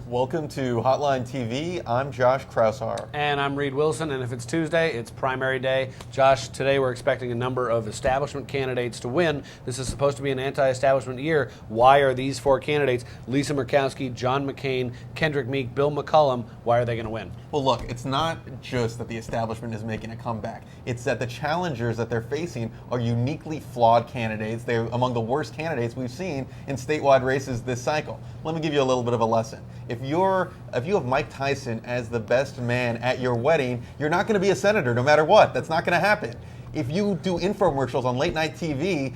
Welcome to Hotline TV. I'm Josh Kraushaar. And I'm Reed Wilson, and if it's Tuesday, it's primary day. Josh, today we're expecting a number of establishment candidates to win. This is supposed to be an anti-establishment year. Why are these four candidates, Lisa Murkowski, John McCain, Kendrick Meek, Bill McCollum, why are they going to win? Well, look, it's not just that the establishment is making a comeback. It's that the challengers that they're facing are uniquely flawed candidates. They're among the worst candidates we've seen in statewide races this cycle. Let me give you a little bit of a lesson. If you have Mike Tyson as the best man at your wedding, you're not going to be a senator no matter what. That's not going to happen. If you do infomercials on late night TV,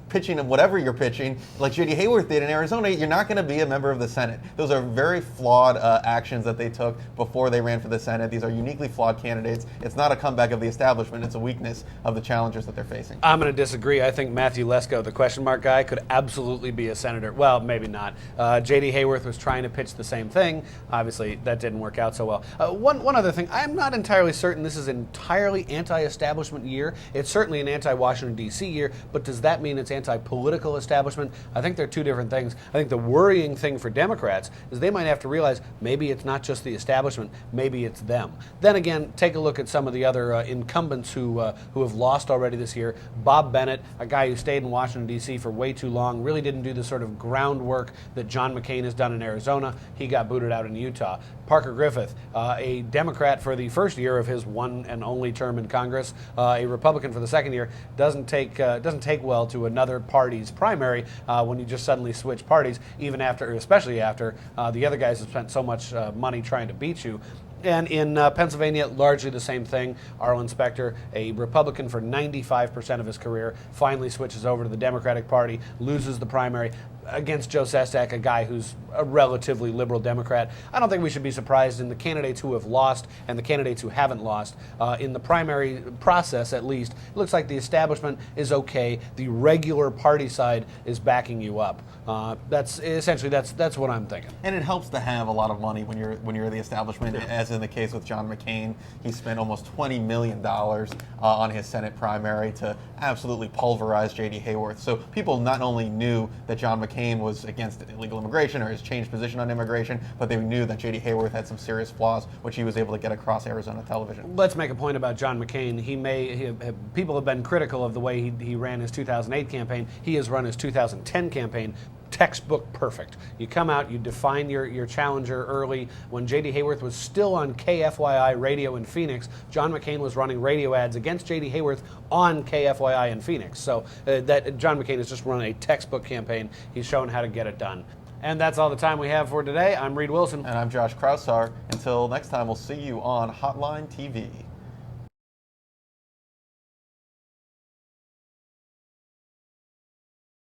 pitching of whatever you're pitching, like J.D. Hayworth did in Arizona, you're not going to be a member of the Senate. Those are very flawed actions that they took before they ran for the Senate. These are uniquely flawed candidates. It's not a comeback of the establishment. It's a weakness of the challengers that they're facing. I'm going to disagree. I think Matthew Lesko, the question mark guy, could absolutely be a senator. Well, maybe not. J.D. Hayworth was trying to pitch the same thing. Obviously, that didn't work out so well. One other thing. I'm not entirely certain this is an entirely anti-establishment year. It's certainly an anti-Washington, D.C. year, but does that mean it's anti-political establishment? I think they're two different things. I think the worrying thing for Democrats is they might have to realize maybe it's not just the establishment, maybe it's them. Then again, take a look at some of the other incumbents who have lost already this year. Bob Bennett, a guy who stayed in Washington, D.C. for way too long, really didn't do the sort of groundwork that John McCain has done in Arizona. He got booted out in Utah. Parker Griffith, a Democrat for the first year of his one and only term in Congress, a Republican for the second year, doesn't take well to another party's primary when you just suddenly switch parties, even after, especially after the other guys have spent so much money trying to beat you. And in Pennsylvania, largely the same thing. Arlen Specter, a Republican for 95% of his career, finally switches over to the Democratic Party, loses the primary against Joe Sestak, a guy who's a relatively liberal Democrat. I don't think we should be surprised in the candidates who have lost and the candidates who haven't lost. In the primary process, at least, it looks like the establishment is okay. The regular party side is backing you up. That's what I'm thinking. And it helps to have a lot of money when you're the establishment, as in the case with John McCain. He spent almost $20 million on his Senate primary to absolutely pulverize J.D. Hayworth. So people not only knew that John McCain was against illegal immigration or his changed position on immigration, but they knew that J.D. Hayworth had some serious flaws, which he was able to get across Arizona television. Let's make a point about John McCain. People have been critical of the way he ran his 2008 campaign. He has run his 2010 campaign textbook perfect. You come out, you define your challenger early. When J.D. Hayworth was still on KFYI radio in Phoenix, John McCain was running radio ads against J.D. Hayworth on KFYI in Phoenix. So that John McCain has just run a textbook campaign. He's shown how to get it done. And that's all the time we have for today. I'm Reed Wilson. And I'm Josh Kraushaar. Until next time, we'll see you on Hotline TV.